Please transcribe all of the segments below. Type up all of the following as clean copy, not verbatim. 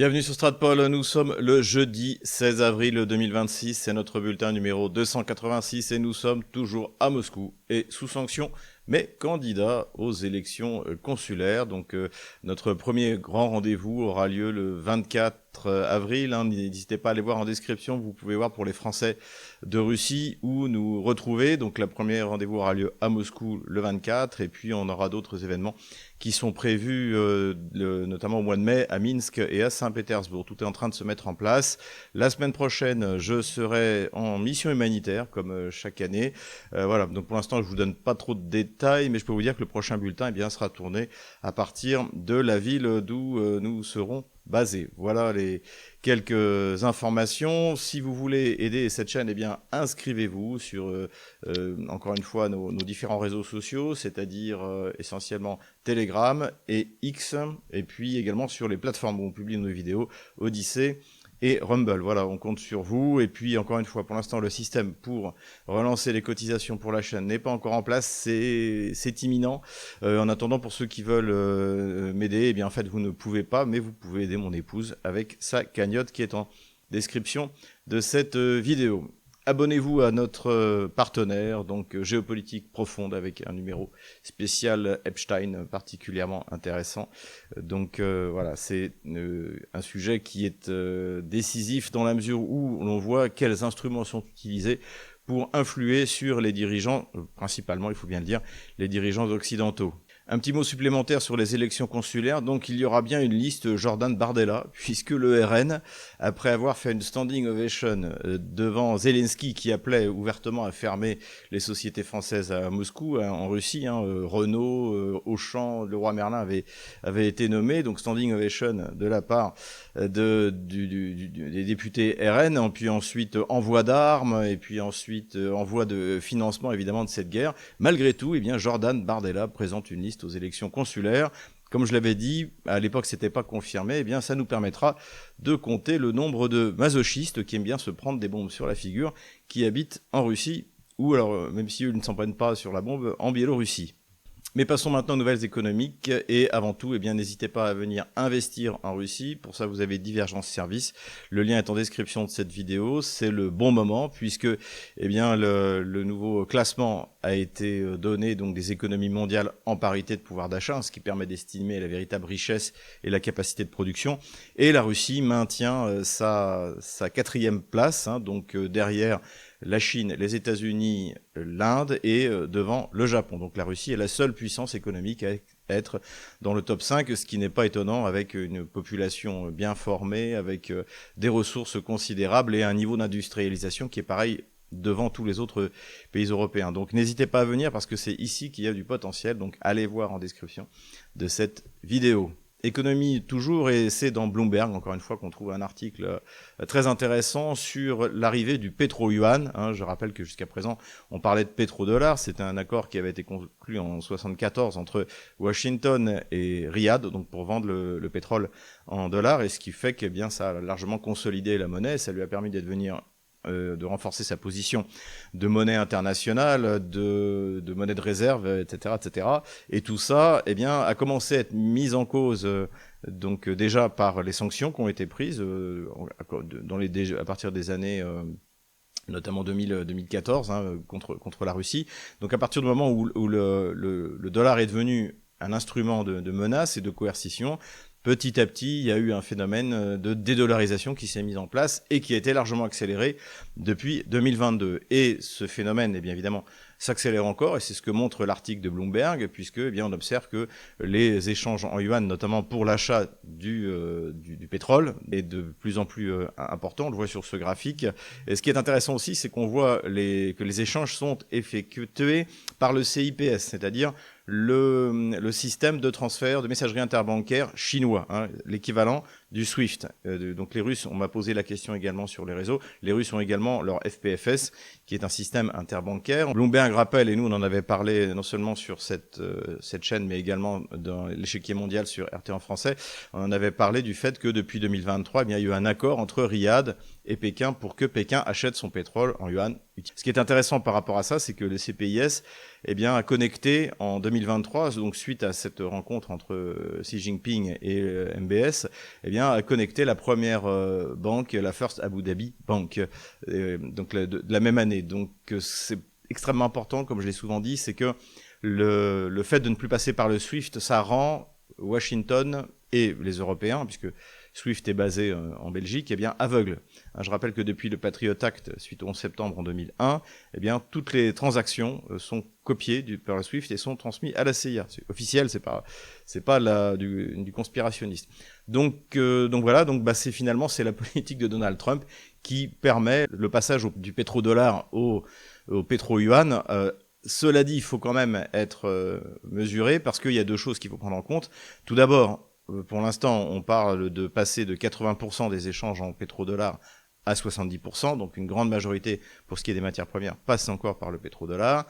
Bienvenue sur Stratpol, nous sommes le jeudi 16 avril 2026, c'est notre bulletin numéro 286 et nous sommes toujours à Moscou et sous sanction, mais candidat aux élections consulaires. Donc notre premier grand rendez-vous aura lieu le 24 avril, n'hésitez pas à aller voir en description, vous pouvez voir pour les Français de Russie où nous retrouver. Donc le premier rendez-vous aura lieu à Moscou le 24 et puis on aura d'autres événements qui sont prévus notamment au mois de mai à Minsk et à Saint-Pétersbourg. Tout est en train de se mettre en place. La semaine prochaine, je serai en mission humanitaire comme chaque année. Voilà, donc pour l'instant, je vous donne pas trop de détails, mais je peux vous dire que le prochain bulletin sera tourné à partir de la ville d'où nous serons basés. Voilà les quelques informations. Si vous voulez aider cette chaîne, inscrivez-vous sur, encore une fois, nos différents réseaux sociaux, c'est-à-dire essentiellement Telegram et X, et puis également sur les plateformes où on publie nos vidéos, Odyssée et Rumble. Voilà, on compte sur vous. Et puis, encore une fois, pour l'instant, le système pour relancer les cotisations pour la chaîne n'est pas encore en place. C'est imminent. En attendant, pour ceux qui veulent m'aider, en fait, vous ne pouvez pas, mais vous pouvez aider mon épouse avec sa cagnotte qui est en description de cette vidéo. Abonnez-vous à notre partenaire, donc Géopolitique Profonde, avec un numéro spécial Epstein particulièrement intéressant. Donc voilà, c'est un sujet qui est décisif dans la mesure où l'on voit quels instruments sont utilisés pour influer sur les dirigeants, principalement, il faut bien le dire, les dirigeants occidentaux. Un petit mot supplémentaire sur les élections consulaires. Donc, il y aura bien une liste Jordan Bardella, puisque le RN, après avoir fait une standing ovation devant Zelensky, qui appelait ouvertement à fermer les sociétés françaises à Moscou, en Russie, Renault, Auchan, Leroy Merlin avait été nommé. Donc, standing ovation de la part des députés RN, puis ensuite envoi d'armes, et puis ensuite envoi de financement, évidemment, de cette guerre. Malgré tout, Jordan Bardella présente une liste aux élections consulaires. Comme je l'avais dit, à l'époque, c'était pas confirmé, ça nous permettra de compter le nombre de masochistes qui aiment bien se prendre des bombes sur la figure, qui habitent en Russie, ou alors, même si eux ne s'en prennent pas sur la bombe, en Biélorussie. Mais passons maintenant aux nouvelles économiques et avant tout, n'hésitez pas à venir investir en Russie. Pour ça, vous avez Divergence Service. Le lien est en description de cette vidéo. C'est le bon moment puisque, le nouveau classement a été donné donc des économies mondiales en parité de pouvoir d'achat, ce qui permet d'estimer la véritable richesse et la capacité de production. Et la Russie maintient sa quatrième place, donc derrière la Chine, les États-Unis, l'Inde et devant le Japon. Donc la Russie est la seule puissance économique à être dans le top 5, ce qui n'est pas étonnant avec une population bien formée, avec des ressources considérables et un niveau d'industrialisation qui est pareil devant tous les autres pays européens. Donc n'hésitez pas à venir parce que c'est ici qu'il y a du potentiel. Donc allez voir en description de cette vidéo. Économie toujours, et c'est dans Bloomberg, encore une fois, qu'on trouve un article très intéressant sur l'arrivée du pétro-yuan. Je rappelle que jusqu'à présent, on parlait de pétrodollar. C'était un accord qui avait été conclu en 1974 entre Washington et Riyad, donc pour vendre le pétrole en dollars, et ce qui fait que ça a largement consolidé la monnaie. Ça lui a permis de renforcer sa position de monnaie internationale, de monnaie de réserve, etc., etc. Et tout ça, a commencé à être mis en cause, donc déjà par les sanctions qui ont été prises à partir des années notamment 2014 contre la Russie. Donc à partir du moment où le dollar est devenu un instrument de menace et de coercition, petit à petit, il y a eu un phénomène de dédollarisation qui s'est mis en place et qui a été largement accéléré depuis 2022. Et ce phénomène, évidemment, s'accélère encore, et c'est ce que montre l'article de Bloomberg, puisque on observe que les échanges en yuan, notamment pour l'achat du pétrole, est de plus en plus important. On le voit sur ce graphique. Et ce qui est intéressant aussi, c'est qu'on voit que les échanges sont effectués par le CIPS, c'est-à-dire le système de transfert de messagerie interbancaire chinois, l'équivalent du SWIFT. Donc les Russes, on m'a posé la question également sur les réseaux, les Russes ont également leur FPFS, qui est un système interbancaire. Bloomberg rappelle, et nous on en avait parlé non seulement sur cette chaîne, mais également dans l'échiquier mondial sur RT en français, on en avait parlé du fait que depuis 2023, il y a eu un accord entre Riyad et Pékin pour que Pékin achète son pétrole en yuan utile. Ce qui est intéressant par rapport à ça, c'est que le CPIS a connecté en 2023, donc suite à cette rencontre entre Xi Jinping et MBS, a connecté la première banque, la First Abu Dhabi Bank, donc de la même année. Donc c'est extrêmement important, comme je l'ai souvent dit, c'est que le fait de ne plus passer par le SWIFT, ça rend Washington et les Européens, puisque SWIFT est basé en Belgique, aveugles. Je rappelle que depuis le Patriot Act, suite au 11 septembre en 2001, toutes les transactions sont copiées par le SWIFT et sont transmises à la CIA. C'est officiel, c'est pas du conspirationniste. Donc voilà, c'est finalement la politique de Donald Trump qui permet le passage du pétrodollar au pétro-yuan. Cela dit, il faut quand même être mesuré parce qu'il y a deux choses qu'il faut prendre en compte. Tout d'abord, pour l'instant, on parle de passer de 80% des échanges en pétrodollars à 70%, donc une grande majorité pour ce qui est des matières premières passe encore par le pétrodollar.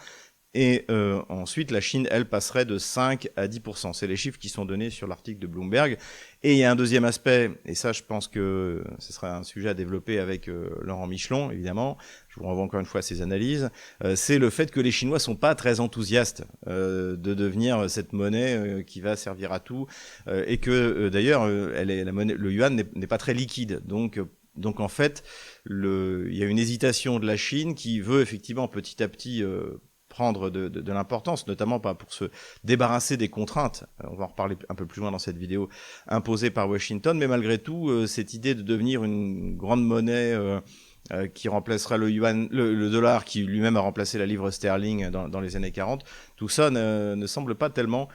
Et ensuite, la Chine, elle, passerait de 5 à 10%. C'est les chiffres qui sont donnés sur l'article de Bloomberg. Et il y a un deuxième aspect, et ça, je pense que ce sera un sujet à développer avec Laurent Michelon, évidemment. Je vous renvoie encore une fois à ses analyses. C'est le fait que les Chinois sont pas très enthousiastes de devenir cette monnaie qui va servir à tout, et que d'ailleurs, le yuan n'est pas très liquide. Donc en fait, il y a une hésitation de la Chine qui veut effectivement petit à petit prendre de l'importance, notamment pour se débarrasser des contraintes, on va en reparler un peu plus loin dans cette vidéo, imposées par Washington, mais malgré tout, cette idée de devenir une grande monnaie qui remplacera le yuan, le dollar qui lui-même a remplacé la livre sterling dans les années 40, tout ça ne semble pas tellement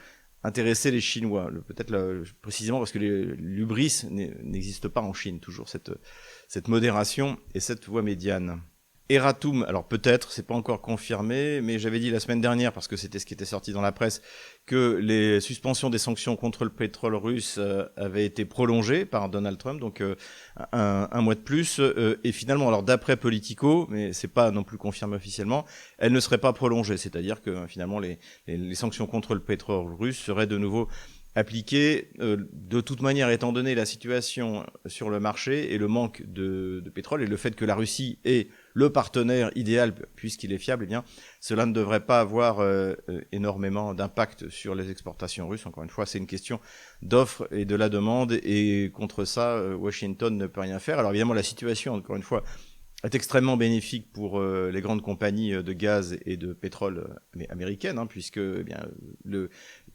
intéresser les Chinois, peut-être précisément parce que l'hubris n'existe pas en Chine, toujours cette modération et cette voie médiane. Euratom, alors peut-être, c'est pas encore confirmé, mais j'avais dit la semaine dernière, parce que c'était ce qui était sorti dans la presse, que les suspensions des sanctions contre le pétrole russe avaient été prolongées par Donald Trump, donc un mois de plus, et finalement, alors d'après Politico, mais c'est pas non plus confirmé officiellement, elles ne seraient pas prolongées, c'est-à-dire que finalement les sanctions contre le pétrole russe seraient de nouveau appliqué de toute manière, étant donné la situation sur le marché et le manque de pétrole et le fait que la Russie est le partenaire idéal puisqu'il est fiable, cela ne devrait pas avoir énormément d'impact sur les exportations russes. Encore une fois, c'est une question d'offre et de la demande, et contre ça, Washington ne peut rien faire. Alors évidemment, la situation, encore une fois, est extrêmement bénéfique pour les grandes compagnies de gaz et de pétrole américaines, puisque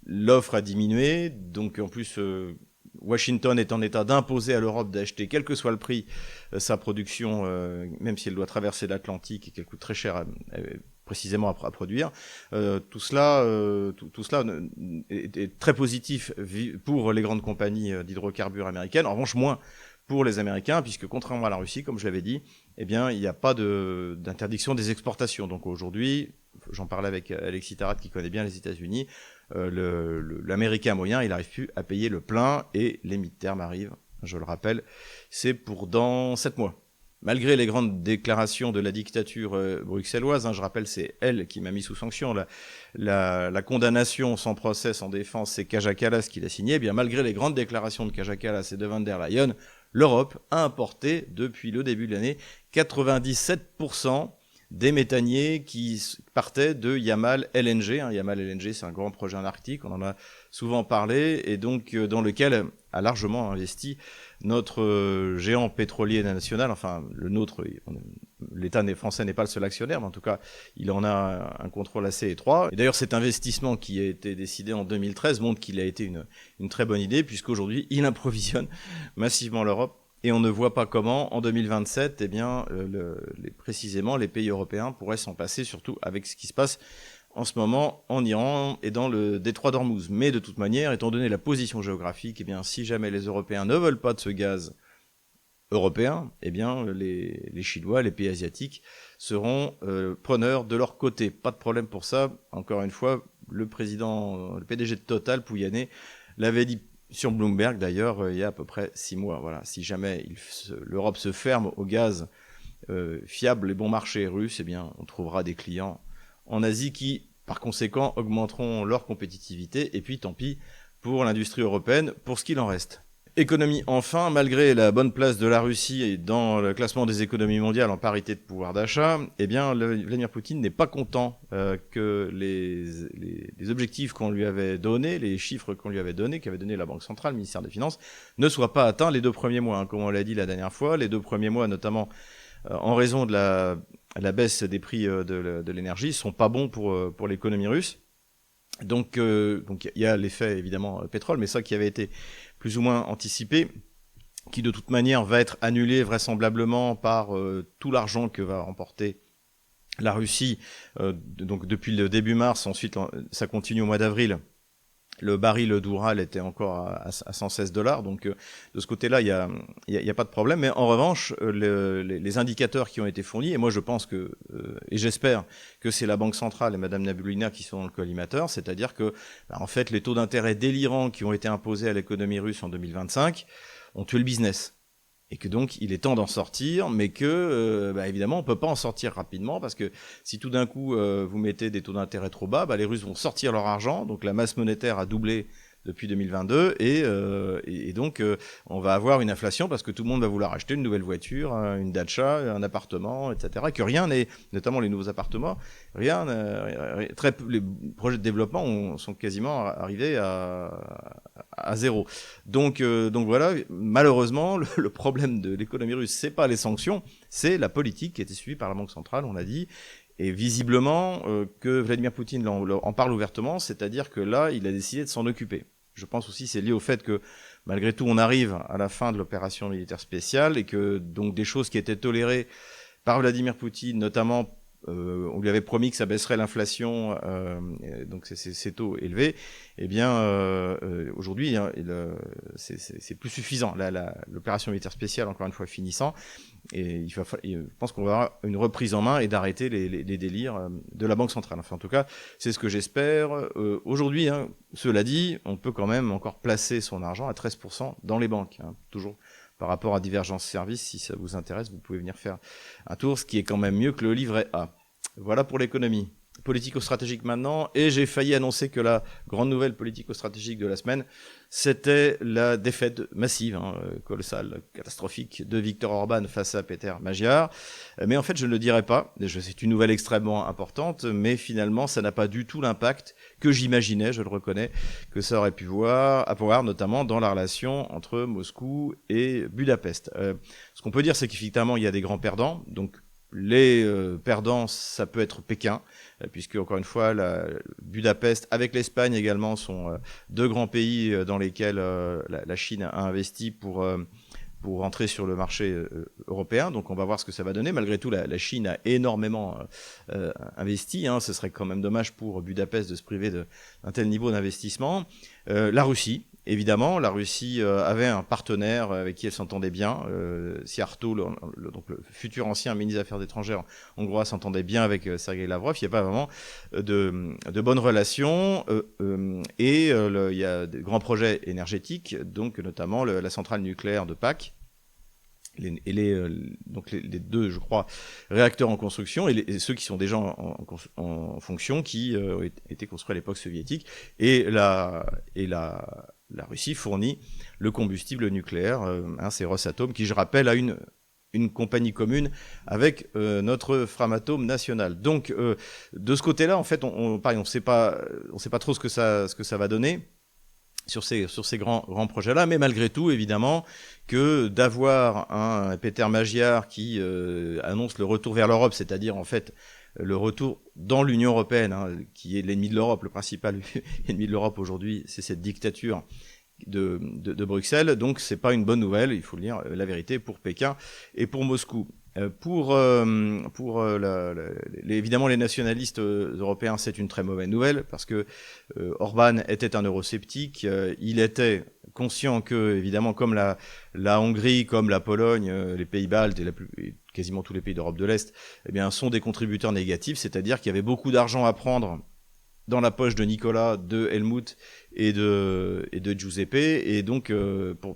l'offre a diminué, donc en plus Washington est en état d'imposer à l'Europe d'acheter, quel que soit le prix, sa production, même si elle doit traverser l'Atlantique et qu'elle coûte très cher précisément à produire. Tout cela est très positif pour les grandes compagnies d'hydrocarbures américaines, en revanche moins pour les Américains, puisque contrairement à la Russie, comme je l'avais dit, il n'y a pas d'interdiction des exportations. Donc aujourd'hui, j'en parlais avec Alexis Tarat qui connaît bien les États-Unis, l'Américain moyen, il n'arrive plus à payer le plein et les mi-termes arrivent, je le rappelle, c'est pour dans 7 mois. Malgré les grandes déclarations de la dictature bruxelloise, je rappelle, c'est elle qui m'a mis sous sanction, la condamnation sans procès, sans défense, c'est Kaja Kallas qui l'a signé. Bien, malgré les grandes déclarations de Kaja Kallas et de Van der Leyen, l'Europe a importé depuis le début de l'année 97% des méthaniers qui partaient de Yamal LNG. Yamal LNG, c'est un grand projet en Arctique, on en a souvent parlé, et donc dans lequel a largement investi notre géant pétrolier national, enfin le nôtre, l'État français n'est pas le seul actionnaire, mais en tout cas il en a un contrôle assez étroit. Et d'ailleurs cet investissement qui a été décidé en 2013 montre qu'il a été une très bonne idée, puisqu'aujourd'hui il approvisionne massivement l'Europe. Et on ne voit pas comment, en 2027, précisément, les pays européens pourraient s'en passer, surtout avec ce qui se passe en ce moment en Iran et dans le détroit d'Ormuz. Mais de toute manière, étant donné la position géographique, si jamais les Européens ne veulent pas de ce gaz européen, les Chinois, les pays asiatiques seront preneurs de leur côté. Pas de problème pour ça. Encore une fois, le PDG de Total, Pouyanné, l'avait dit sur Bloomberg, d'ailleurs, il y a à peu près 6 mois. Voilà. Si jamais l'Europe se ferme au gaz fiable et bon marché russe, on trouvera des clients en Asie qui, par conséquent, augmenteront leur compétitivité. Et puis, tant pis pour l'industrie européenne, pour ce qu'il en reste. Économie enfin, malgré la bonne place de la Russie dans le classement des économies mondiales en parité de pouvoir d'achat, eh bien Vladimir Poutine n'est pas content que les objectifs qu'on lui avait donnés, les chiffres qu'on lui avait donnés, qu'avait donné la Banque centrale, le ministère des Finances, ne soient pas atteints les 2 premiers mois. Comme on l'a dit la dernière fois, les 2 premiers mois, notamment en raison de la baisse des prix de l'énergie, sont pas bons pour l'économie russe. Donc il y a l'effet évidemment pétrole, mais ça qui avait été plus ou moins anticipé, qui de toute manière va être annulé vraisemblablement par tout l'argent que va remporter la Russie. Donc depuis le début mars, ensuite ça continue au mois d'avril. Le baril d'Oural était encore à 116 $. Donc, de ce côté-là, il y a pas de problème. Mais en revanche, les indicateurs qui ont été fournis, et moi je pense que, et j'espère que c'est la Banque centrale et Madame Nabulina qui sont dans le collimateur, c'est-à-dire que, en fait, les taux d'intérêt délirants qui ont été imposés à l'économie russe en 2025 ont tué le business. Et que donc, il est temps d'en sortir, mais que, évidemment, on peut pas en sortir rapidement, parce que si tout d'un coup, vous mettez des taux d'intérêt trop bas, les Russes vont sortir leur argent, donc la masse monétaire a doublé depuis 2022, et donc, on va avoir une inflation, parce que tout le monde va vouloir acheter une nouvelle voiture, une Dacia, un appartement, etc., et que rien n'est, notamment les nouveaux appartements, très peu, les projets de développement sont quasiment arrivés à zéro. Donc voilà, malheureusement, le problème de l'économie russe, c'est pas les sanctions, c'est la politique qui a été suivie par la Banque centrale, on l'a dit, et visiblement que Vladimir Poutine en parle ouvertement, c'est-à-dire que là, il a décidé de s'en occuper. Je pense aussi c'est lié au fait que, malgré tout, on arrive à la fin de l'opération militaire spéciale et que donc des choses qui étaient tolérées par Vladimir Poutine, notamment on lui avait promis que ça baisserait l'inflation, donc ces taux élevés. Eh bien, aujourd'hui, hein, c'est plus suffisant. L'opération militaire spéciale, encore une fois, finissant, et je pense qu'on va avoir une reprise en main et d'arrêter les délires de la Banque centrale. Enfin, en tout cas, c'est ce que j'espère. Aujourd'hui, hein, cela dit, on peut quand même encore placer son argent à 13% dans les banques, hein, toujours. Par rapport à Divergence Service, si ça vous intéresse, vous pouvez venir faire un tour, ce qui est quand même mieux que le livret A. Voilà pour l'économie. Politico-stratégique maintenant, et j'ai failli annoncer que la grande nouvelle politico-stratégique de la semaine, c'était la défaite massive, colossale, catastrophique de Viktor Orban face à Péter Magyar. Mais en fait, je ne le dirai pas. C'est une nouvelle extrêmement importante, mais finalement, ça n'a pas du tout l'impact que j'imaginais, je le reconnais, que ça aurait pu avoir notamment dans la relation entre Moscou et Budapest. Ce qu'on peut dire, c'est qu'effectivement, il y a des grands perdants, donc les perdants, ça peut être Pékin, puisque, encore une fois, Budapest, avec l'Espagne également, sont 2 grands pays dans lesquels la Chine a investi pour entrer sur le marché européen. Donc on va voir ce que ça va donner. Malgré tout, la Chine a énormément investi. Ce serait quand même dommage pour Budapest de se priver d'un tel niveau d'investissement. La Russie. Évidemment, la Russie avait un partenaire avec qui elle s'entendait bien. Szijjártó, donc le futur ancien ministre des Affaires étrangères hongrois, s'entendait bien avec Sergei Lavrov. Il n'y a pas vraiment de bonnes relations. Et il y a des grands projets énergétiques, donc notamment la centrale nucléaire de Pâques. Donc les 2, je crois, réacteurs en construction et ceux qui sont déjà en fonction, qui ont été construits à l'époque soviétique. Et la Russie fournit le combustible nucléaire, c'est Rosatom, qui, je rappelle, a une compagnie commune avec notre Framatome national. Donc, de ce côté-là, en fait, on sait pas trop ce que ça va donner sur ces grands projets-là, mais malgré tout, évidemment, que d'avoir un Péter Magyar qui annonce le retour vers l'Europe, c'est-à-dire en fait le retour dans l'Union européenne, qui est l'ennemi de l'Europe, le principal ennemi de l'Europe aujourd'hui, c'est cette dictature de Bruxelles. Donc c'est pas une bonne nouvelle, il faut le dire, la vérité, pour Pékin et pour Moscou. Évidemment, les nationalistes européens, c'est une très mauvaise nouvelle, parce que Orban était un eurosceptique. Il était conscient que, évidemment, comme la Hongrie, comme la Pologne, les pays baltes et quasiment tous les pays d'Europe de l'Est, eh bien, sont des contributeurs négatifs, c'est-à-dire qu'il y avait beaucoup d'argent à prendre dans la poche de Nicolas, de Helmut et de Giuseppe, et donc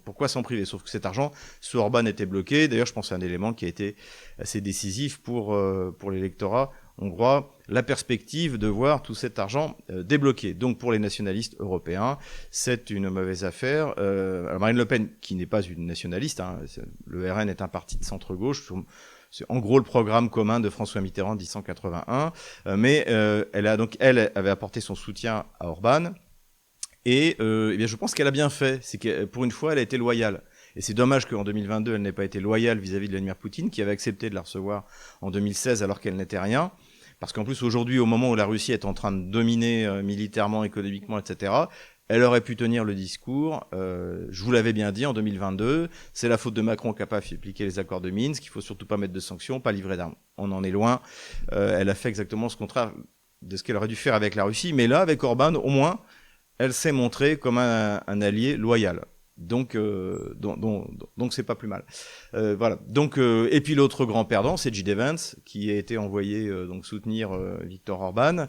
pourquoi s'en priver? Sauf que cet argent, sous Orban, était bloqué. D'ailleurs, je pense que c'est un élément qui a été assez décisif pour l'électorat hongrois la perspective de voir tout cet argent débloqué. Donc pour les nationalistes européens, c'est une mauvaise affaire. Alors Marine Le Pen, qui n'est pas une nationaliste, hein, le RN est un parti de centre-gauche, c'est en gros le programme commun de François Mitterrand de 1981, mais elle avait apporté son soutien à Orban, et eh bien je pense qu'elle a bien fait, c'est que pour une fois elle a été loyale. Et c'est dommage qu'en 2022, elle n'ait pas été loyale vis-à-vis de Vladimir Poutine, qui avait accepté de la recevoir en 2016 alors qu'elle n'était rien. Parce qu'en plus, aujourd'hui, au moment où la Russie est en train de dominer militairement, économiquement, etc., elle aurait pu tenir le discours. Je vous l'avais bien dit en 2022, c'est la faute de Macron qui n'a pas fait appliquer les accords de Minsk, il faut surtout pas mettre de sanctions, pas livrer d'armes. On en est loin. Elle a fait exactement ce contraire de ce qu'elle aurait dû faire avec la Russie. Mais là, avec Orban, au moins, elle s'est montrée comme un allié loyal. Donc c'est pas plus mal. Voilà. Donc et puis l'autre grand perdant, c'est J.D. Vance, qui a été envoyé donc soutenir Viktor Orban,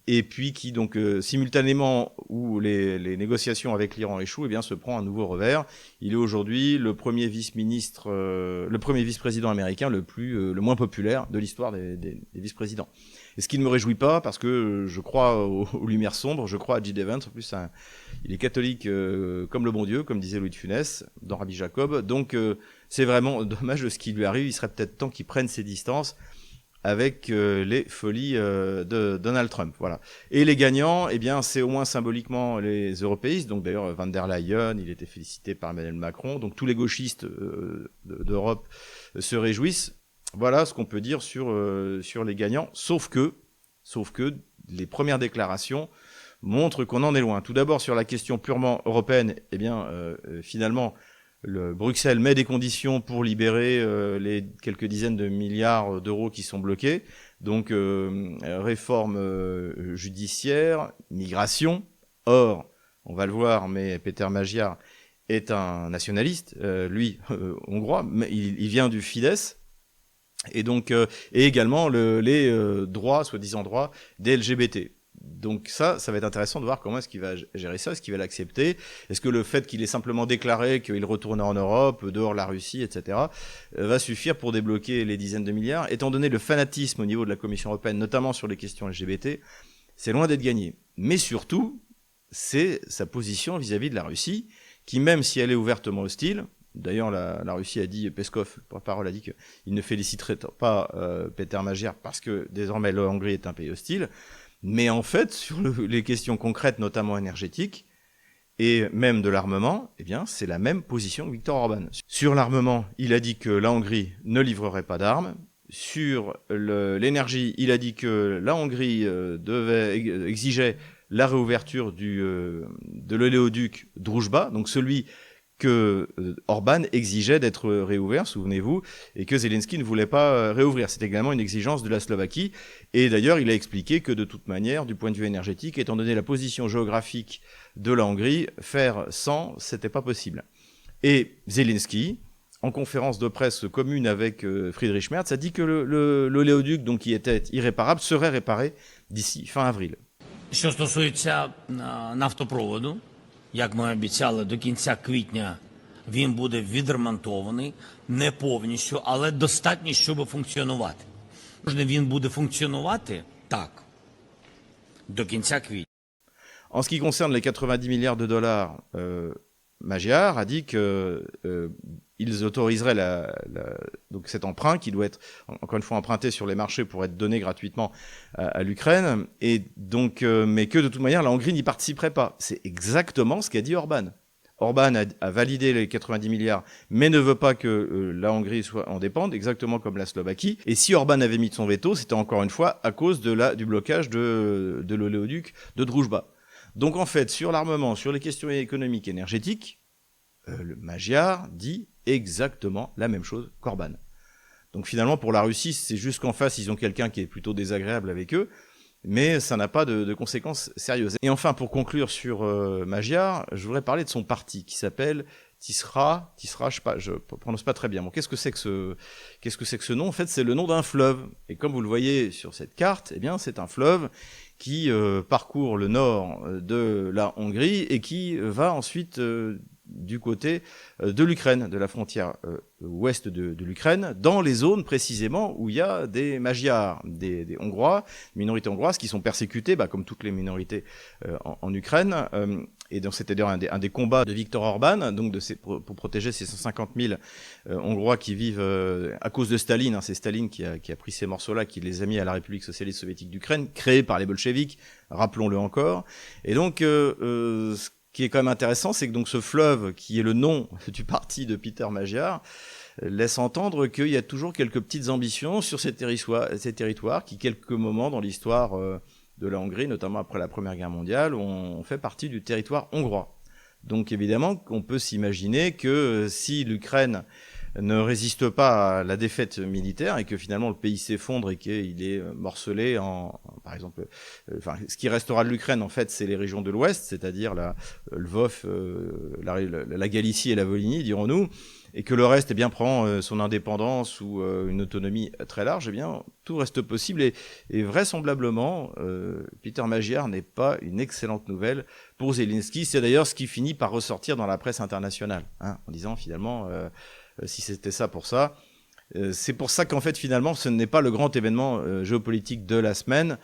et puis qui donc simultanément où les négociations avec l'Iran échouent, eh bien se prend un nouveau revers. Il est aujourd'hui le premier vice-ministre, le premier vice-président américain le moins populaire de l'histoire des vice-présidents. Et ce qui ne me réjouit pas, parce que je crois aux lumières sombres, je crois à J.D. Vance. En plus, il est catholique comme le bon Dieu, comme disait Louis de Funès dans Rabbi Jacob. Donc, c'est vraiment dommage de ce qui lui arrive. Il serait peut-être temps qu'il prenne ses distances avec les folies de Donald Trump. Voilà. Et les gagnants, eh bien, c'est au moins symboliquement les européistes. Donc, d'ailleurs, Van der Leyen, il était félicité par Emmanuel Macron. Donc, tous les gauchistes d'Europe se réjouissent. Voilà ce qu'on peut dire sur les gagnants, sauf que les premières déclarations montrent qu'on en est loin. Tout d'abord, sur la question purement européenne, eh bien, finalement, Bruxelles met des conditions pour libérer les quelques dizaines de milliards d'euros qui sont bloqués. Donc, réforme judiciaire, migration. Or, on va le voir, mais Péter Magyar est un nationaliste, lui, hongrois, mais il vient du Fidesz. Et donc, et également les droits, soi-disant droits, des LGBT. Donc ça va être intéressant de voir comment est-ce qu'il va gérer ça, est-ce qu'il va l'accepter, est-ce que le fait qu'il ait simplement déclaré qu'il retournait en Europe, dehors la Russie, etc., va suffire pour débloquer les dizaines de milliards. Étant donné le fanatisme au niveau de la Commission européenne, notamment sur les questions LGBT, c'est loin d'être gagné. Mais surtout, c'est sa position vis-à-vis de la Russie, qui même si elle est ouvertement hostile, d'ailleurs, la Russie a dit, Peskov, porte-parole, a dit qu'il ne féliciterait pas Péter Magyar parce que désormais la Hongrie est un pays hostile. Mais en fait, sur les questions concrètes, notamment énergétiques, et même de l'armement, eh bien, c'est la même position que Viktor Orban. Sur l'armement, il a dit que la Hongrie ne livrerait pas d'armes. Sur l'énergie, il a dit que la Hongrie exigeait la réouverture de l'oléoduc Druzhba, donc celui que Orban exigeait d'être réouvert, souvenez-vous, et que Zelensky ne voulait pas réouvrir. C'est également une exigence de la Slovaquie. Et d'ailleurs, il a expliqué que de toute manière, du point de vue énergétique, étant donné la position géographique de la Hongrie, faire sans, c'était pas possible. Et Zelensky, en conférence de presse commune avec Friedrich Merz, a dit que l'oléoduc, donc qui était irréparable, serait réparé d'ici fin avril. Що стосується нафтопроводу, як ми обіцяли, до кінця квітня він буде відремонтований, не повністю, але достатньо, щоб функціонувати. Він буде функціонувати? Так. До кінця квітня. En ce qui concerne les 90 milliards de dollars, Magyar a dit que ils autoriseraient donc cet emprunt qui doit être encore une fois emprunté sur les marchés pour être donné gratuitement à l'Ukraine, et donc mais que de toute manière la Hongrie n'y participerait pas. C'est exactement ce qu'a dit Orban. Orban a validé les 90 milliards, mais ne veut pas que la Hongrie en dépende, exactement comme la Slovaquie. Et si Orban avait mis son veto, c'était encore une fois à cause du blocage de l'oléoduc de Druzhba. Donc en fait, sur l'armement, sur les questions économiques et énergétiques, le Magyar dit exactement la même chose qu'Orban. Donc finalement, pour la Russie, c'est juste qu'en face, ils ont quelqu'un qui est plutôt désagréable avec eux, mais ça n'a pas de conséquences sérieuses. Et enfin, pour conclure sur Magyar, je voudrais parler de son parti qui s'appelle Tisra, je sais pas, je prononce pas très bien. Bon, qu'est-ce que c'est que ce nom? En fait, c'est le nom d'un fleuve. Et comme vous le voyez sur cette carte, eh bien, c'est un fleuve qui parcourt le nord de la Hongrie et qui va ensuite du côté de l'Ukraine, de la frontière ouest de l'Ukraine, dans les zones précisément où il y a des Magyars, des Hongrois, minorités hongroises qui sont persécutées, comme toutes les minorités en Ukraine. Et donc c'était d'ailleurs un des combats de Viktor Orban, donc pour protéger ces 150 000 Hongrois qui vivent à cause de Staline. C'est Staline qui a pris ces morceaux-là, qui les a mis à la République socialiste soviétique d'Ukraine, créée par les bolcheviks, rappelons-le encore. Et donc ce qui est quand même intéressant, c'est que donc ce fleuve, qui est le nom du parti de Peter Magyar, laisse entendre qu'il y a toujours quelques petites ambitions sur ces territoires qui, quelques moments dans l'histoire de la Hongrie, notamment après la Première Guerre mondiale, ont fait partie du territoire hongrois. Donc évidemment, on peut s'imaginer que si l'Ukraine ne résiste pas à la défaite militaire et que finalement le pays s'effondre et qu'il est morcelé par exemple, ce qui restera de l'Ukraine en fait, c'est les régions de l'Ouest, c'est-à-dire la Lvov, la Galicie et la Volhynie, dirons-nous, et que le reste prend son indépendance ou une autonomie très large, tout reste possible et vraisemblablement Peter Magyar n'est pas une excellente nouvelle pour Zelensky. C'est d'ailleurs ce qui finit par ressortir dans la presse internationale, en disant finalement si c'était ça pour ça. C'est pour ça qu'en fait finalement ce n'est pas le grand événement géopolitique de la semaine,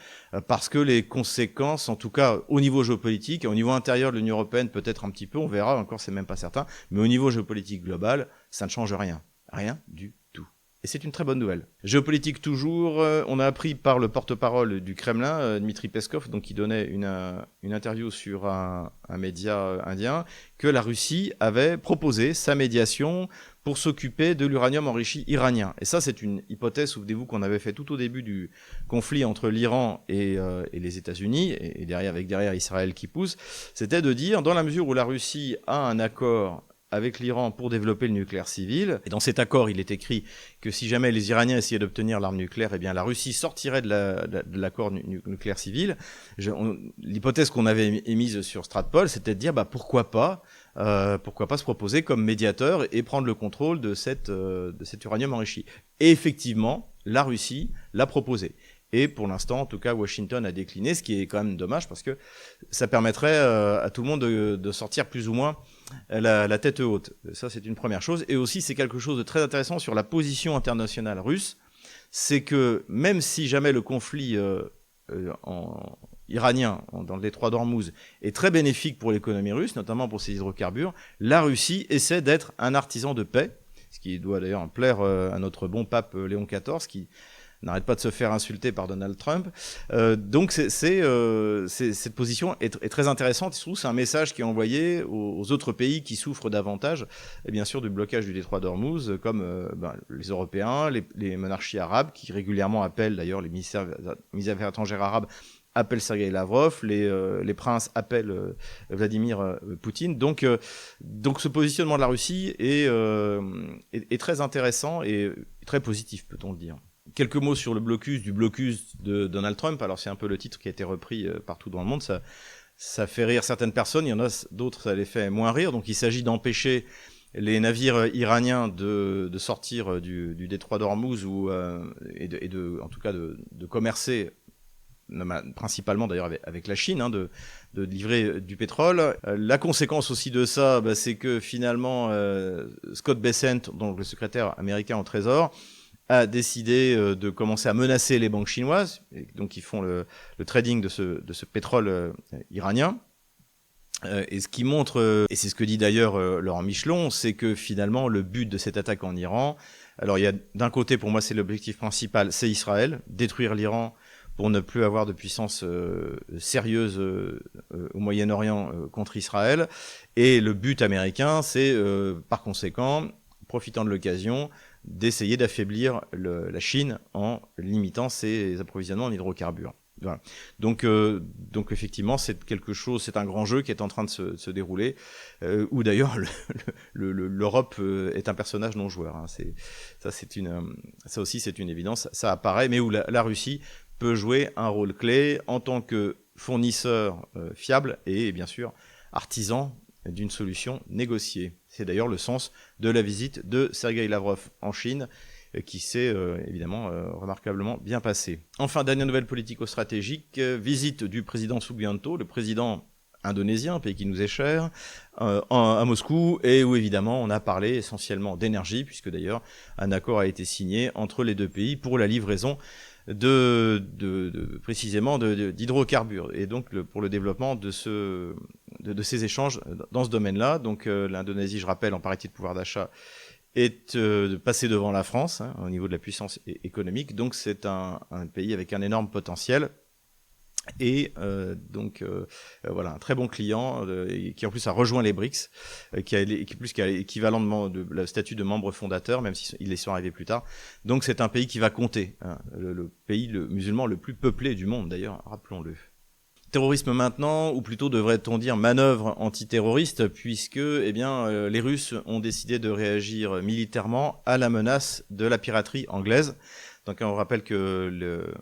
parce que les conséquences, en tout cas au niveau géopolitique, au niveau intérieur de l'Union européenne peut-être un petit peu, on verra, encore c'est même pas certain, mais au niveau géopolitique global, ça ne change rien du tout. Et c'est une très bonne nouvelle. Géopolitique toujours, on a appris par le porte-parole du Kremlin, Dmitri Peskov, donc qui donnait une interview sur un média indien, que la Russie avait proposé sa médiation pour s'occuper de l'uranium enrichi iranien. Et ça, c'est une hypothèse, souvenez-vous, qu'on avait fait tout au début du conflit entre l'Iran et les États-Unis, et derrière Israël qui pousse, c'était de dire, dans la mesure où la Russie a un accord avec l'Iran pour développer le nucléaire civil, et dans cet accord, il est écrit que si jamais les Iraniens essayaient d'obtenir l'arme nucléaire, la Russie sortirait de l'accord nucléaire civil. L'hypothèse qu'on avait émise sur Stratpol, c'était de dire, pourquoi pas se proposer comme médiateur et prendre le contrôle de cet uranium enrichi. Et effectivement, la Russie l'a proposé. Et pour l'instant, en tout cas, Washington a décliné, ce qui est quand même dommage parce que ça permettrait à tout le monde de sortir plus ou moins la tête haute. Ça, c'est une première chose. Et aussi, c'est quelque chose de très intéressant sur la position internationale russe. C'est que même si jamais le conflit iranien dans le détroit d'Ormuz est très bénéfique pour l'économie russe, notamment pour ses hydrocarbures, la Russie essaie d'être un artisan de paix, ce qui doit d'ailleurs plaire à notre bon pape Léon XIV, qui n'arrête pas de se faire insulter par Donald Trump. Donc cette position est très intéressante. Surtout, c'est un message qui est envoyé aux autres pays qui souffrent davantage, et bien sûr, du blocage du détroit d'Ormuz, comme les Européens, les monarchies arabes, qui régulièrement appellent, d'ailleurs, les ministères des Affaires étrangères arabes appellent Sergueï Lavrov, les princes appellent Vladimir Poutine. Donc ce positionnement de la Russie est très intéressant et très positif, peut-on le dire. Quelques mots sur le blocus de Donald Trump. Alors c'est un peu le titre qui a été repris partout dans le monde. Ça fait rire certaines personnes, il y en a d'autres, ça les fait moins rire. Donc il s'agit d'empêcher les navires iraniens de sortir du détroit d'Ormuz et en tout cas de commercer, principalement d'ailleurs avec la Chine, de livrer du pétrole. La conséquence aussi de ça, c'est que finalement Scott Bessent, donc le secrétaire américain au Trésor, a décidé de commencer à menacer les banques chinoises, donc qui font le trading de ce pétrole iranien. Et ce qui montre, et c'est ce que dit d'ailleurs Laurent Michelon, c'est que finalement le but de cette attaque en Iran, alors il y a d'un côté, pour moi c'est l'objectif principal, c'est Israël, détruire l'Iran pour ne plus avoir de puissance sérieuse au Moyen-Orient contre Israël. Et le but américain, c'est par conséquent, profitant de l'occasion, d'essayer d'affaiblir la Chine en limitant ses approvisionnements en hydrocarbures. Voilà. Donc effectivement, c'est un grand jeu qui est en train de se dérouler, où d'ailleurs l'Europe est un personnage non joueur. Ça aussi c'est une évidence, ça apparaît, mais où la Russie peut jouer un rôle clé en tant que fournisseur fiable et bien sûr artisan d'une solution négociée. C'est d'ailleurs le sens de la visite de Sergueï Lavrov en Chine, qui s'est évidemment remarquablement bien passée. Enfin, dernière nouvelle politico-stratégique, visite du président Subianto, le président indonésien, un pays qui nous est cher, à Moscou, et où évidemment on a parlé essentiellement d'énergie, puisque d'ailleurs un accord a été signé entre les deux pays pour la livraison précisément d'hydrocarbures, et donc pour le développement de ces échanges dans ce domaine-là. Donc l'Indonésie, je rappelle, en parité de pouvoir d'achat, est passé devant la France au niveau de la puissance économique. Donc c'est un pays avec un énorme potentiel et voilà, un très bon client qui en plus a rejoint les BRICS, qui a l'équivalent de le statut de membre fondateur, même s'ils y sont arrivés plus tard. Donc c'est un pays qui va compter, le pays musulman le plus peuplé du monde d'ailleurs, rappelons-le. Terrorisme maintenant, ou plutôt devrait-on dire manœuvre antiterroriste, puisque les Russes ont décidé de réagir militairement à la menace de la piraterie anglaise. Donc on rappelle que le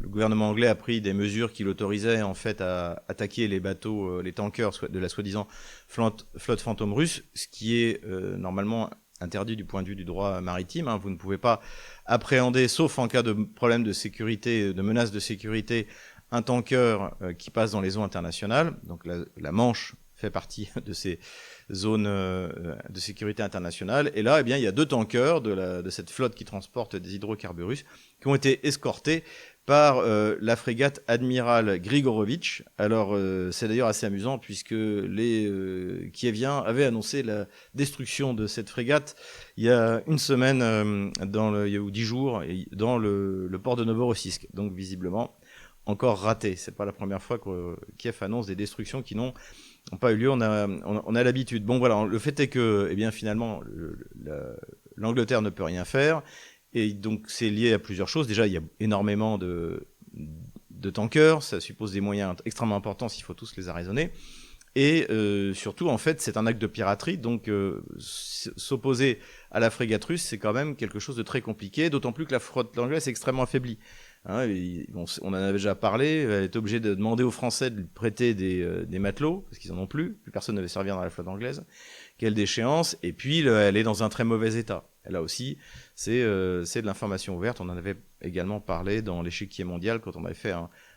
gouvernement anglais a pris des mesures qui l'autorisaient en fait à attaquer les bateaux, les tankers de la soi-disant flotte fantôme russe, ce qui est normalement interdit du point de vue du droit maritime. Vous ne pouvez pas appréhender, sauf en cas de problème de sécurité, de menace de sécurité, un tanker qui passe dans les eaux internationales. Donc la Manche fait partie de ces zones de sécurité internationale. Et là, il y a 2 tankers de cette flotte qui transporte des hydrocarbures russes qui ont été escortés par la frégate Admiral Grigorovitch. Alors, c'est d'ailleurs assez amusant puisque les Kieviens avaient annoncé la destruction de cette frégate il y a une semaine, ou 10 jours, dans le port de Novorossiysk. Donc, visiblement, encore raté. C'est pas la première fois que Kiev annonce des destructions qui n'ont pas eu lieu. On a l'habitude. Bon, voilà. Le fait est que, finalement, l'Angleterre ne peut rien faire. Et donc, c'est lié à plusieurs choses. Déjà, il y a énormément de tankers. Ça suppose des moyens extrêmement importants s'il faut tous les arraisonner. Et surtout, en fait, c'est un acte de piraterie. Donc, s'opposer à la frégate russe, c'est quand même quelque chose de très compliqué. D'autant plus que la flotte anglaise est extrêmement affaiblie. On en avait déjà parlé, elle est obligée de demander aux Français de lui prêter des matelots, parce qu'ils en ont plus personne ne veut servir dans la flotte anglaise. Quelle déchéance. Et puis elle est dans un très mauvais état. Et là aussi, c'est de l'information ouverte. On en avait également parlé dans l'échiquier mondial quand on avait fait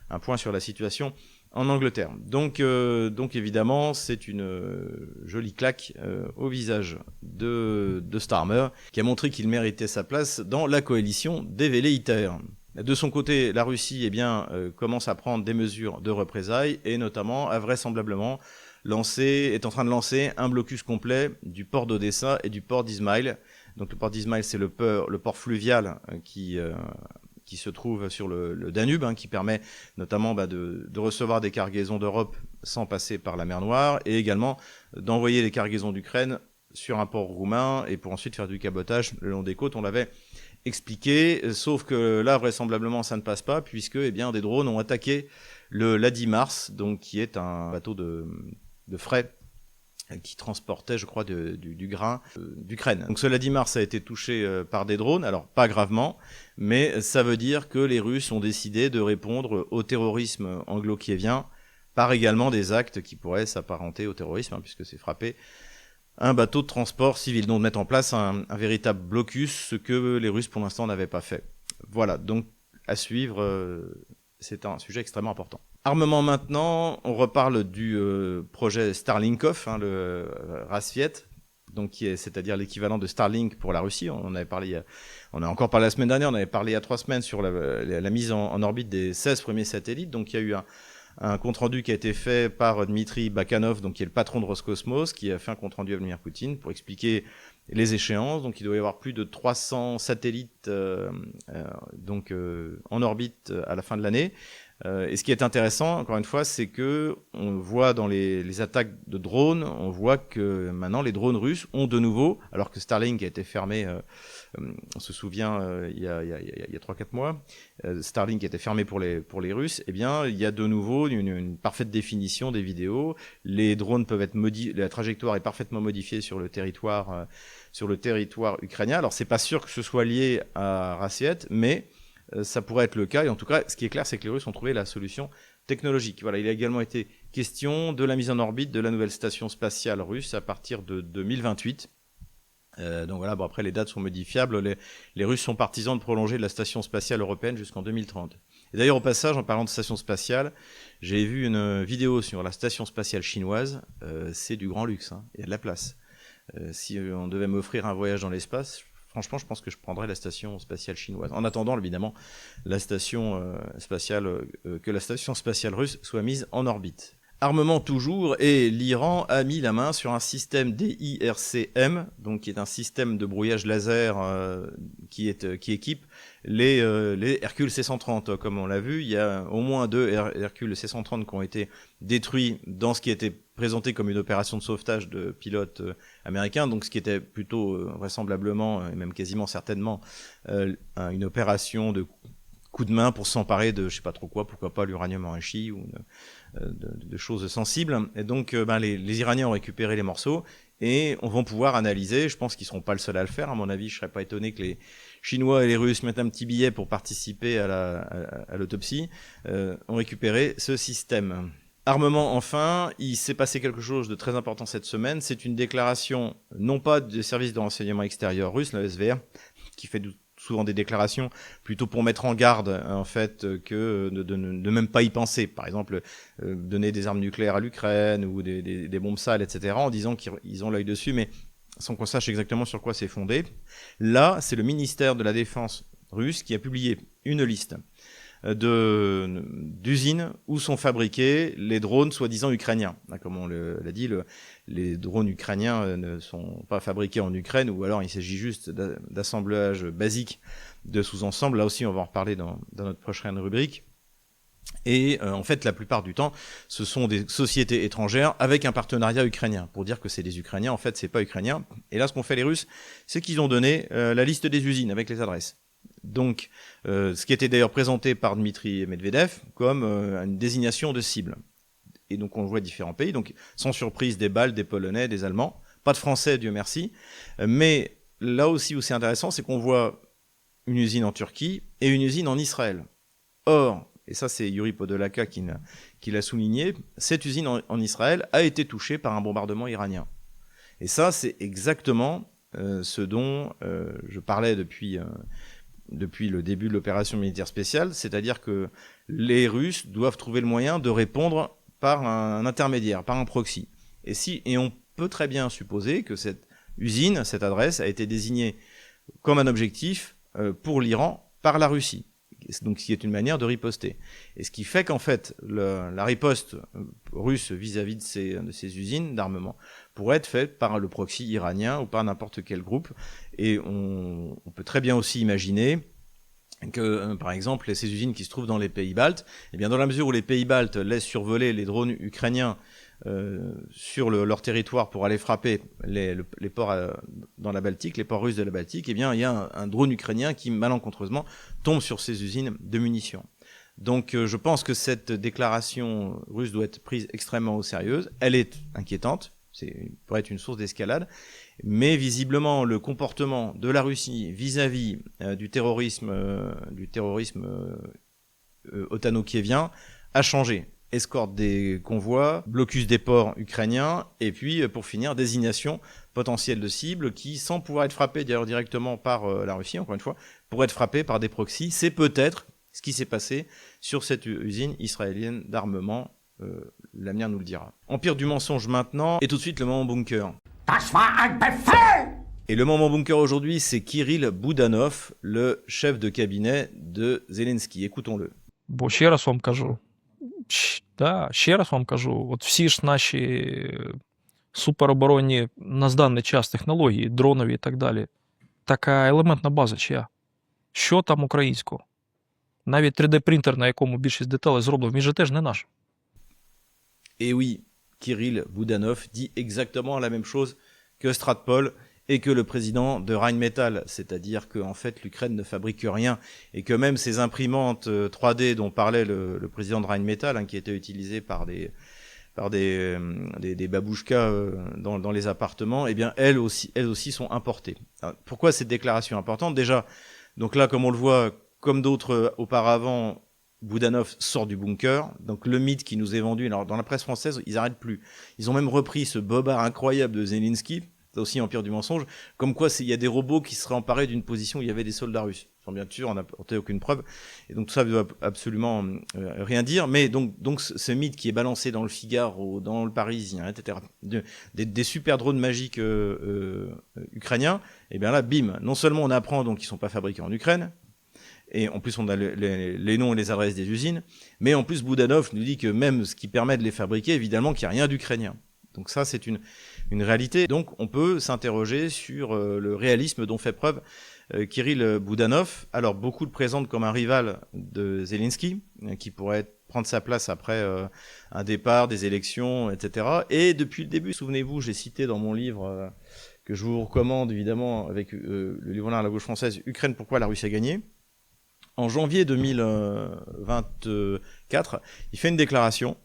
un point sur la situation en Angleterre. Donc évidemment, c'est une jolie claque au visage de Starmer, qui a montré qu'il méritait sa place dans la coalition des velléitaires. De son côté, la Russie commence à prendre des mesures de représailles et notamment a vraisemblablement est en train de lancer un blocus complet du port d'Odessa et du port d'Izmaïl. Donc le port d'Izmaïl, c'est le port fluvial qui se trouve sur le Danube, qui permet notamment de recevoir des cargaisons d'Europe sans passer par la mer Noire, et également d'envoyer les cargaisons d'Ukraine sur un port roumain et pour ensuite faire du cabotage le long des côtes. On l'avait expliqué, sauf que là, vraisemblablement, ça ne passe pas, puisque des drones ont attaqué l'Adi Mars, donc qui est un bateau de fret qui transportait, je crois, du grain d'Ukraine. Donc ce l'Adi Mars a été touché par des drones, alors pas gravement, mais ça veut dire que les Russes ont décidé de répondre au terrorisme anglo-kievien par également des actes qui pourraient s'apparenter au terrorisme, puisque c'est frapper un bateau de transport civil, donc mettre en place un véritable blocus, ce que les Russes pour l'instant n'avaient pas fait. Voilà, donc à suivre, c'est un sujet extrêmement important. Armement maintenant, on reparle du projet Starlinkov, le Rassvet, donc c'est-à-dire l'équivalent de Starlink pour la Russie. On a encore parlé la semaine dernière, on avait parlé il y a 3 semaines sur la mise en orbite des 16 premiers satellites. Donc il y a eu un compte-rendu qui a été fait par Dmitry Bakhanov, donc qui est le patron de Roscosmos, qui a fait un compte-rendu à Vladimir Poutine pour expliquer les échéances. Donc il doit y avoir plus de 300 satellites en orbite à la fin de l'année. Et ce qui est intéressant, encore une fois, c'est que on voit dans les attaques de drones, on voit que maintenant les drones russes ont de nouveau, alors que Starlink a été fermé, on se souvient il y a 3-4 mois, Starlink a été fermé pour les Russes, il y a de nouveau une parfaite définition des vidéos. Les drones peuvent être la trajectoire est parfaitement modifiée sur le territoire ukrainien. Alors c'est pas sûr que ce soit lié à Rassvet, mais ça pourrait être le cas. Et en tout cas, ce qui est clair, c'est que les Russes ont trouvé la solution technologique. Voilà, il a également été question de la mise en orbite de la nouvelle station spatiale russe à partir de 2028. Donc voilà, après les dates sont modifiables. Les Russes sont partisans de prolonger la station spatiale européenne jusqu'en 2030. Et d'ailleurs, au passage, en parlant de station spatiale, j'ai vu une vidéo sur la station spatiale chinoise. C'est du grand luxe, hein. Il y a de la place. Si on devait m'offrir un voyage dans l'espace, franchement, je pense que je prendrais la station spatiale chinoise. En attendant, évidemment, la station que la station spatiale russe soit mise en orbite. Armement toujours, et l'Iran a mis la main sur un système DIRCM, donc qui est un système de brouillage laser qui équipe les Hercule C-130. Comme on l'a vu, il y a au moins 2 Hercule C-130 qui ont été détruits dans ce qui était présenté comme une opération de sauvetage de pilotes américains, donc ce qui était plutôt vraisemblablement, et même quasiment certainement, une opération de coup de main pour s'emparer de je sais pas trop quoi, pourquoi pas l'uranium enrichi ou de choses sensibles. Et donc les Iraniens ont récupéré les morceaux et on va pouvoir analyser. Je pense qu'ils seront pas le seul à le faire. À mon avis, je serais pas étonné que les Chinois et les Russes mettent un petit billet pour participer à l'autopsie. Ont récupéré ce système. Armement, enfin, il s'est passé quelque chose de très important cette semaine. C'est une déclaration, non pas des services de renseignement extérieur russes, la SVR, qui fait souvent des déclarations plutôt pour mettre en garde, en fait, que de même pas y penser. Par exemple, donner des armes nucléaires à l'Ukraine ou des bombes sales, etc., en disant qu'ils ont l'œil dessus, mais sans qu'on sache exactement sur quoi c'est fondé. Là, c'est le ministère de la Défense russe qui a publié une liste d'usines où sont fabriqués les drones soi-disant ukrainiens. Comme on l'a dit, les drones ukrainiens ne sont pas fabriqués en Ukraine, ou alors il s'agit juste d'assemblage basique de sous-ensembles. Là aussi, on va en reparler dans notre prochaine rubrique. Et en fait, la plupart du temps, ce sont des sociétés étrangères avec un partenariat ukrainien. Pour dire que c'est des Ukrainiens, en fait, c'est pas ukrainien. Et là, ce qu'ont fait les Russes, c'est qu'ils ont donné la liste des usines avec les adresses. Donc, ce qui était d'ailleurs présenté par Dmitri Medvedev comme une désignation de cible. Et donc, on voit différents pays. Donc, sans surprise, des Baltes, des Polonais, des Allemands. Pas de Français, Dieu merci. Mais là aussi où c'est intéressant, c'est qu'on voit une usine en Turquie et une usine en Israël. Or, et ça c'est Yuri Podolaka qui l'a souligné, cette usine en Israël a été touchée par un bombardement iranien. Et ça, c'est exactement ce dont je parlais depuis le début de l'opération militaire spéciale, c'est-à-dire que les Russes doivent trouver le moyen de répondre par un intermédiaire, par un proxy. Et on peut très bien supposer que cette usine, cette adresse, a été désignée comme un objectif pour l'Iran par la Russie. Donc, ce qui est une manière de riposter. Et ce qui fait qu'en fait, la riposte russe vis-à-vis de ces usines d'armement pourrait être faite par le proxy iranien ou par n'importe quel groupe. Et on peut très bien aussi imaginer que, par exemple, ces usines qui se trouvent dans les pays baltes, eh bien, dans la mesure où les pays baltes laissent survoler les drones ukrainiens sur leur territoire pour aller frapper les ports dans la Baltique, les ports russes de la Baltique, eh bien, il y a un drone ukrainien qui, malencontreusement, tombe sur ces usines de munitions. Donc, je pense que cette déclaration russe doit être prise extrêmement au sérieux. Elle est inquiétante, pourrait être une source d'escalade, mais visiblement, le comportement de la Russie vis-à-vis du terrorisme otano-kievien a changé. Escorte des convois, blocus des ports ukrainiens, et puis, pour finir, désignation potentielle de cibles qui, sans pouvoir être frappées d'ailleurs directement par la Russie, encore une fois, pourraient être frappées par des proxys. C'est peut-être ce qui s'est passé sur cette usine israélienne d'armement. L'avenir nous le dira. Empire du mensonge maintenant, et tout de suite le moment bunker. Et le moment bunker aujourd'hui, c'est Kirill Budanov, le chef de cabinet de Zelensky. Écoutons-le. Бо ще раз вам кажу, ще раз вам кажу, от всі ж наші супероборонні на даний час технології, дронові і так далі, така елементна база чия? Що там українського? Навіть 3D-принтер, на якому більшість деталей зроблено, він же теж не наш. Et oui, Kirill Budanov dit exactement la même chose que Stratpol et que le président de Rheinmetall, c'est-à-dire qu'en fait l'Ukraine ne fabrique rien et que même ces imprimantes 3D dont parlait le président de Rheinmetall, qui étaient utilisées par des babouchkas dans les appartements, eh bien elles aussi sont importées. Alors, pourquoi cette déclaration importante? Déjà, donc là, comme on le voit, comme d'autres auparavant, Budanov sort du bunker, donc le mythe qui nous est vendu. Alors dans la presse française, ils n'arrêtent plus. Ils ont même repris ce bobard incroyable de Zelensky, aussi Empire du mensonge, comme quoi il y a des robots qui seraient emparés d'une position où il y avait des soldats russes. Sans bien sûr, on n'a apporté aucune preuve. Et donc tout ça ne veut absolument rien dire. Mais donc ce mythe qui est balancé dans le Figaro, dans le Parisien, etc., des super drones magiques ukrainiens, et bien là, bim, non seulement on apprend donc qu'ils ne sont pas fabriqués en Ukraine, et en plus on a les noms et les adresses des usines, mais en plus Boudanov nous dit que même ce qui permet de les fabriquer, évidemment qu'il n'y a rien d'ukrainien. Donc ça, c'est une réalité. Donc on peut s'interroger sur le réalisme dont fait preuve Kirill Boudanov. Alors beaucoup le présentent comme un rival de Zelensky, qui pourrait prendre sa place après un départ, des élections, etc. Et depuis le début, souvenez-vous, j'ai cité dans mon livre, que je vous recommande évidemment, avec le livre à la gauche française, Ukraine, pourquoi la Russie a gagné. En janvier 2024, il fait une déclaration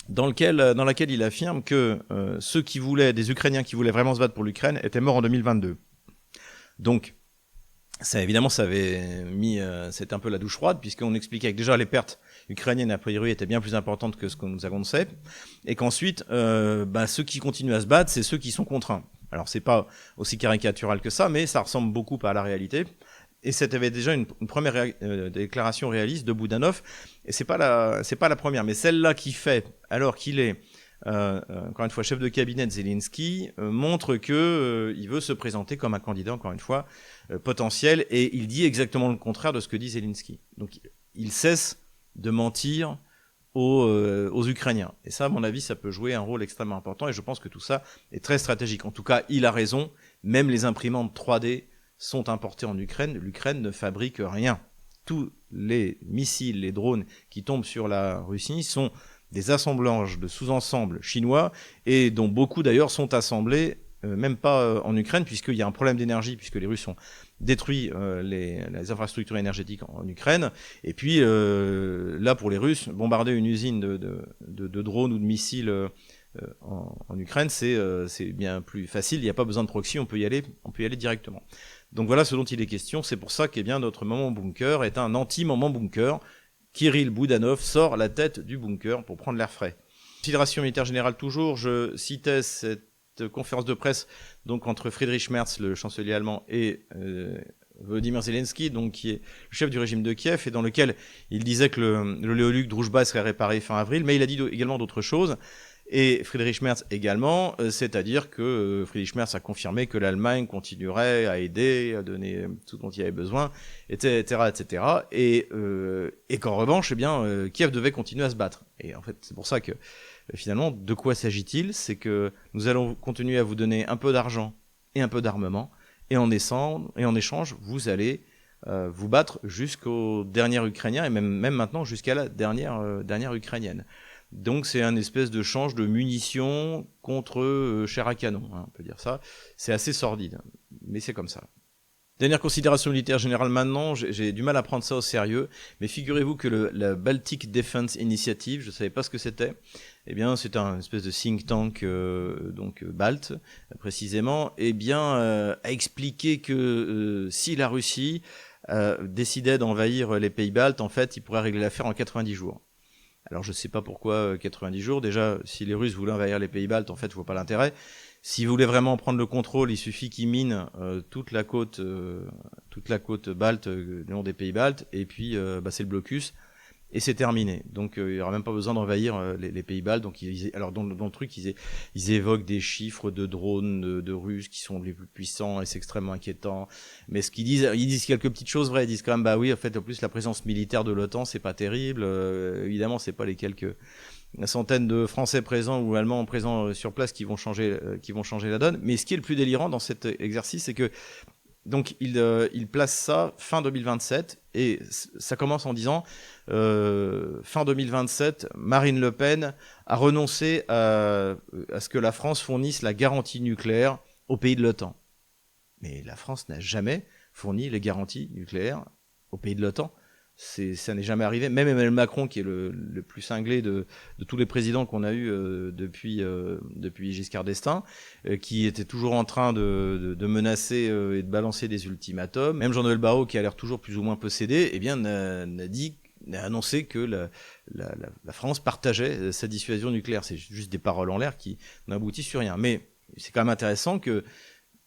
dans laquelle il affirme que des Ukrainiens qui voulaient vraiment se battre pour l'Ukraine étaient morts en 2022. Donc, ça évidemment, ça avait mis, c'était un peu la douche froide, puisqu'on expliquait que déjà les pertes ukrainiennes a priori étaient bien plus importantes que ce que nous annonçait, et qu'ensuite, ceux qui continuent à se battre, c'est ceux qui sont contraints. Alors, c'est pas aussi caricatural que ça, mais ça ressemble beaucoup à la réalité. Et c'était déjà une première déclaration réaliste de Boudanov, et c'est pas la première, mais celle-là qui fait, alors qu'il est encore une fois chef de cabinet de Zelensky, montre que il veut se présenter comme un candidat, encore une fois, potentiel, et il dit exactement le contraire de ce que dit Zelensky. Donc il cesse de mentir aux Ukrainiens. Et ça, à mon avis, ça peut jouer un rôle extrêmement important, et je pense que tout ça est très stratégique. En tout cas, il a raison, même les imprimantes 3D sont importés en Ukraine. L'Ukraine ne fabrique rien. Tous les missiles, les drones qui tombent sur la Russie sont des assemblages de sous-ensembles chinois, et dont beaucoup d'ailleurs sont assemblés même pas en Ukraine, puisqu'il y a un problème d'énergie, puisque les Russes ont détruit les infrastructures énergétiques en Ukraine. Et puis là, pour les Russes, bombarder une usine de drones ou de missiles en Ukraine, c'est bien plus facile. Il n'y a pas besoin de proxy, on peut y aller directement. Donc voilà ce dont il est question. C'est pour ça que notre moment bunker est un anti-moment bunker. Kirill Boudanov sort la tête du bunker pour prendre l'air frais. Considération militaire générale toujours, je citais cette conférence de presse donc entre Friedrich Merz, le chancelier allemand, et Volodymyr Zelensky, donc qui est le chef du régime de Kiev, et dans lequel il disait que le léoluc Droujba serait réparé fin avril, mais il a dit également d'autres choses. Et Friedrich Merz également, c'est-à-dire que Friedrich Merz a confirmé que l'Allemagne continuerait à aider, à donner tout dont il y avait besoin, etc., etc. Et qu'en revanche, Kiev devait continuer à se battre. Et en fait, c'est pour ça que finalement, de quoi s'agit-il ? C'est que nous allons continuer à vous donner un peu d'argent et un peu d'armement, et en échange, vous allez vous battre jusqu'au dernier Ukrainien, et même maintenant jusqu'à la dernière Ukrainienne. Donc c'est un espèce de change de munitions contre chair à canon, on peut dire ça. C'est assez sordide, mais c'est comme ça. Dernière considération militaire générale maintenant, j'ai du mal à prendre ça au sérieux, mais figurez-vous que la Baltic Defense Initiative, je ne savais pas ce que c'était, c'est un espèce de think tank, balte, précisément, a expliqué que si la Russie décidait d'envahir les pays baltes, en fait, il pourrait régler l'affaire en 90 jours. Alors je ne sais pas pourquoi 90 jours. Déjà, si les Russes voulaient envahir les pays baltes, en fait, je vois pas l'intérêt. S'ils voulaient vraiment prendre le contrôle, il suffit qu'ils minent toute la côte balte, le long des pays baltes, et puis c'est le blocus, et c'est terminé. Donc il n'y aura même pas besoin d'envahir les pays baltes. Donc dans le truc, ils évoquent des chiffres de drones de Russes qui sont les plus puissants, et c'est extrêmement inquiétant. Mais ce qu'ils disent, ils disent quelques petites choses vraies. Ils disent quand même, en fait, en plus la présence militaire de l'OTAN, c'est pas terrible. Évidemment, c'est pas les quelques centaines de Français présents ou Allemands présents sur place qui vont changer la donne. Mais ce qui est le plus délirant dans cet exercice, c'est que donc il place ça fin 2027, et ça commence en disant fin 2027, Marine Le Pen a renoncé à ce que la France fournisse la garantie nucléaire aux pays de l'OTAN. Mais la France n'a jamais fourni les garanties nucléaires aux pays de l'OTAN. Ça n'est jamais arrivé. Même Emmanuel Macron, qui est le plus cinglé de tous les présidents qu'on a eu depuis Giscard d'Estaing, qui était toujours en train de menacer et de balancer des ultimatums. Même Jean-Noël Barrot, qui a l'air toujours plus ou moins possédé, n'a annoncé que la France partageait sa dissuasion nucléaire. C'est juste des paroles en l'air qui n'aboutissent sur rien. Mais C'est quand même intéressant que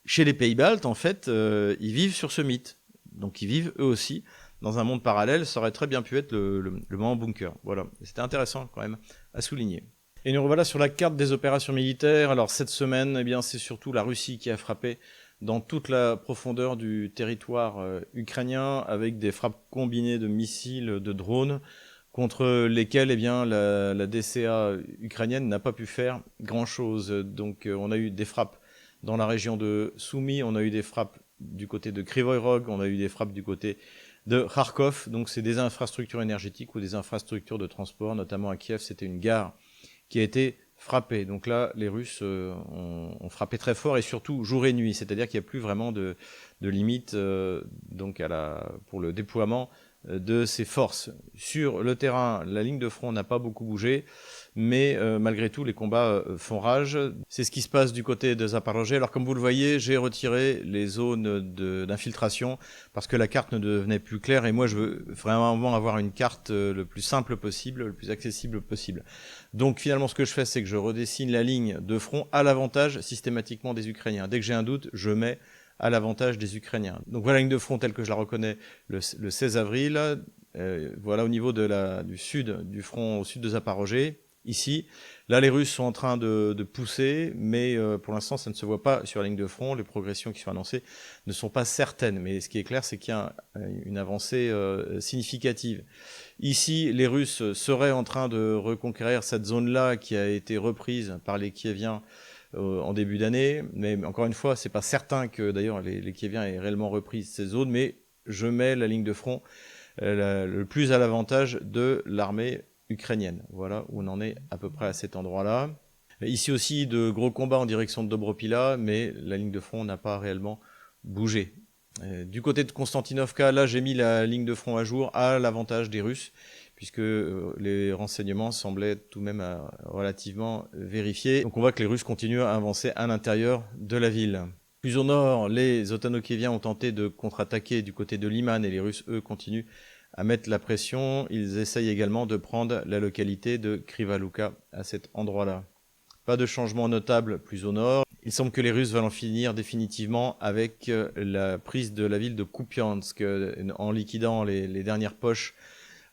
chez les pays baltes, en fait, ils vivent sur ce mythe. Donc ils vivent eux aussi dans un monde parallèle. Ça aurait très bien pu être le moment bunker. Voilà, c'était intéressant quand même à souligner. Et nous revoilà sur la carte des opérations militaires. Alors cette semaine, eh bien, c'est surtout la Russie qui a frappé dans toute la profondeur du territoire ukrainien avec des frappes combinées de missiles, de drones, contre lesquels eh bien, la DCA ukrainienne n'a pas pu faire grand-chose. Donc on a eu des frappes dans la région de Soumy, on a eu des frappes du côté de Kryvyi Rog, on a eu des frappes du côté de Kharkov. Donc c'est des infrastructures énergétiques ou des infrastructures de transport, notamment à Kiev, c'était une gare qui a été frappée. Donc là, les Russes ont frappé très fort et surtout jour et nuit, c'est-à-dire qu'il n'y a plus vraiment de limite donc pour le déploiement de ces forces. Sur le terrain, la ligne de front n'a pas beaucoup bougé, mais malgré tout, les combats font rage. C'est ce qui se passe du côté de Zaporozhye. Alors comme vous le voyez, j'ai retiré les zones d'infiltration parce que la carte ne devenait plus claire et moi je veux vraiment avoir une carte le plus simple possible, le plus accessible possible. Donc finalement ce que je fais, c'est que je redessine la ligne de front à l'avantage systématiquement des Ukrainiens. Dès que j'ai un doute, je mets à l'avantage des Ukrainiens. Donc voilà la ligne de front telle que je la reconnais le 16 avril. Voilà au niveau du sud, du front au sud de Zaporozhye. Ici, là les Russes sont en train de pousser, mais pour l'instant ça ne se voit pas sur la ligne de front. Les progressions qui sont annoncées ne sont pas certaines, mais ce qui est clair c'est qu'il y a une avancée significative. Ici, les Russes seraient en train de reconquérir cette zone-là qui a été reprise par les Kieviens en début d'année, mais encore une fois, c'est pas certain que d'ailleurs les Kieviens aient réellement repris ces zones, mais je mets la ligne de front le plus à l'avantage de l'armée ukrainienne. Voilà où on en est à peu près à cet endroit-là. Ici aussi, de gros combats en direction de Dobropila, mais la ligne de front n'a pas réellement bougé. Du côté de Konstantinovka, là j'ai mis la ligne de front à jour à l'avantage des Russes, puisque les renseignements semblaient tout de même relativement vérifiés. Donc on voit que les Russes continuent à avancer à l'intérieur de la ville. Plus au nord, les Otanokieviens ont tenté de contre-attaquer du côté de Liman, et les Russes, eux, continuent à mettre la pression. Ils essayent également de prendre la localité de Krivaluka à cet endroit-là. Pas de changement notable plus au nord. Il semble que les Russes veulent en finir définitivement avec la prise de la ville de Kupiansk en liquidant les dernières poches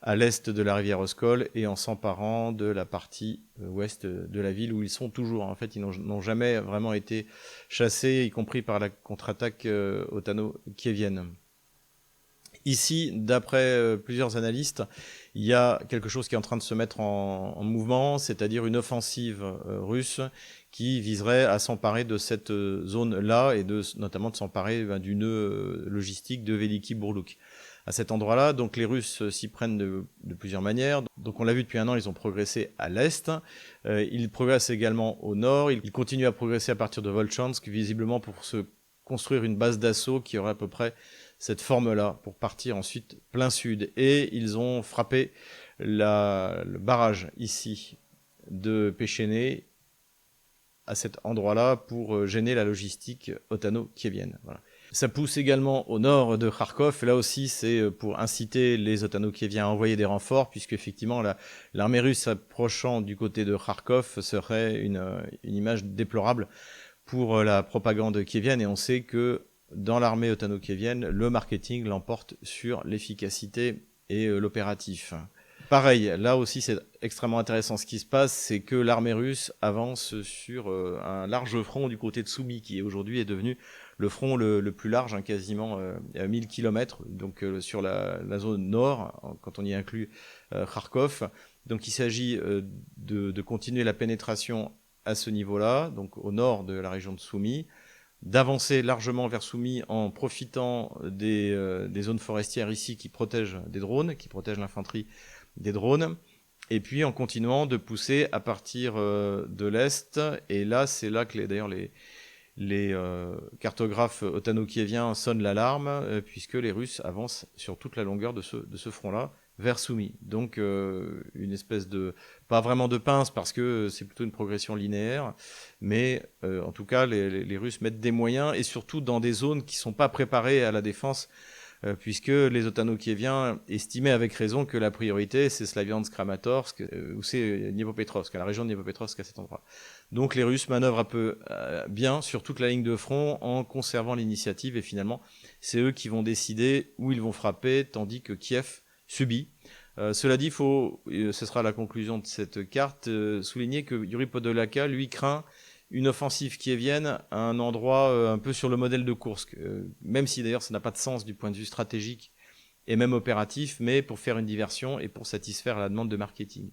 à l'est de la rivière Oskol et en s'emparant de la partie ouest de la ville où ils sont toujours. En fait, ils n'ont jamais vraiment été chassés, y compris par la contre-attaque otano-kievienne. Ici, d'après plusieurs analystes, il y a quelque chose qui est en train de se mettre en mouvement, c'est-à-dire une offensive russe qui viserait à s'emparer de cette zone-là et notamment de s'emparer du nœud logistique de Veliki Burluk. À cet endroit-là, donc les Russes s'y prennent de plusieurs manières. Donc on l'a vu depuis un an, ils ont progressé à l'est. Ils progressent également au nord. Ils continuent à progresser à partir de Volchansk, visiblement pour se construire une base d'assaut qui aurait à peu près cette forme-là, pour partir ensuite plein sud. Et ils ont frappé le barrage ici de Péchéné à cet endroit-là pour gêner la logistique otano-kievienne. Voilà. Ça pousse également au nord de Kharkov, et là aussi c'est pour inciter les otano-kieviens à envoyer des renforts, puisque effectivement l'armée russe approchant du côté de Kharkov serait une image déplorable pour la propagande kievienne, et on sait que dans l'armée otano-kievienne, le marketing l'emporte sur l'efficacité et l'opératif. Pareil, là aussi c'est extrêmement intéressant. Ce qui se passe, c'est que l'armée russe avance sur un large front du côté de Soumy, qui aujourd'hui est devenu le front le plus large, quasiment à 1000 km, donc sur la zone nord, quand on y inclut Kharkov. Donc il s'agit de continuer la pénétration à ce niveau-là, donc au nord de la région de Soumy, d'avancer largement vers Soumy en profitant des zones forestières ici qui protègent des drones, qui protègent l'infanterie des drones, et puis en continuant de pousser à partir de l'est. Et là, c'est là que d'ailleurs les cartographes otano-kieviens sonnent l'alarme, puisque les Russes avancent sur toute la longueur de ce front-là vers Soumy. Donc une espèce de, pas vraiment de pince parce que c'est plutôt une progression linéaire, mais en tout cas les Russes mettent des moyens, et surtout dans des zones qui ne sont pas préparées à la défense puisque les Otanokieviens estimaient avec raison que la priorité, c'est Slaviansk-Kramatorsk, ou c'est Dniepropetrovsk, la région de Dniepropetrovsk à cet endroit. Donc les Russes manœuvrent un peu bien sur toute la ligne de front en conservant l'initiative, et finalement, c'est eux qui vont décider où ils vont frapper, tandis que Kiev subit. Cela dit, ce sera la conclusion de cette carte, souligner que Yuri Podolaka, lui, craint une offensive kievienne à un endroit un peu sur le modèle de Koursk, même si d'ailleurs ça n'a pas de sens du point de vue stratégique et même opératif, mais pour faire une diversion et pour satisfaire la demande de marketing.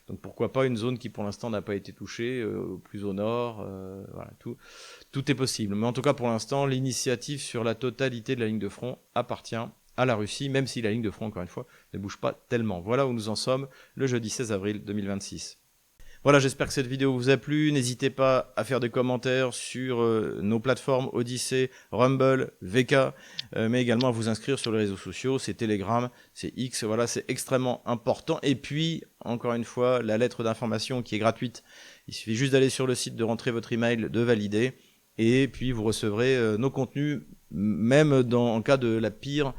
Donc pourquoi pas une zone qui pour l'instant n'a pas été touchée, plus au nord, voilà, tout est possible. Mais en tout cas pour l'instant, l'initiative sur la totalité de la ligne de front appartient à la Russie, même si la ligne de front, encore une fois, ne bouge pas tellement. Voilà où nous en sommes le jeudi 16 avril 2026. Voilà, j'espère que cette vidéo vous a plu. N'hésitez pas à faire des commentaires sur nos plateformes Odyssey, Rumble, VK, mais également à vous inscrire sur les réseaux sociaux, c'est Telegram, c'est X, voilà, c'est extrêmement important. Et puis, encore une fois, la lettre d'information qui est gratuite. Il suffit juste d'aller sur le site, de rentrer votre email, de valider, et puis vous recevrez nos contenus, même en cas de la pire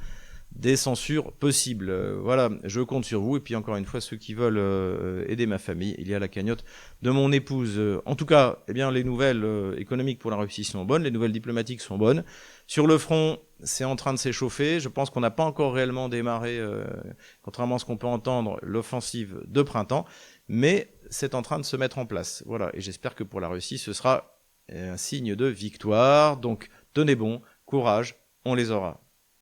des censures possibles. Voilà, je compte sur vous. Et puis encore une fois, ceux qui veulent aider ma famille, il y a la cagnotte de mon épouse. En tout cas, eh bien, les nouvelles économiques pour la Russie sont bonnes, les nouvelles diplomatiques sont bonnes. Sur le front, c'est en train de s'échauffer. Je pense qu'on n'a pas encore réellement démarré, contrairement à ce qu'on peut entendre, l'offensive de printemps, mais c'est en train de se mettre en place. Voilà, et j'espère que pour la Russie, ce sera un signe de victoire. Donc, tenez bon, courage, on les aura.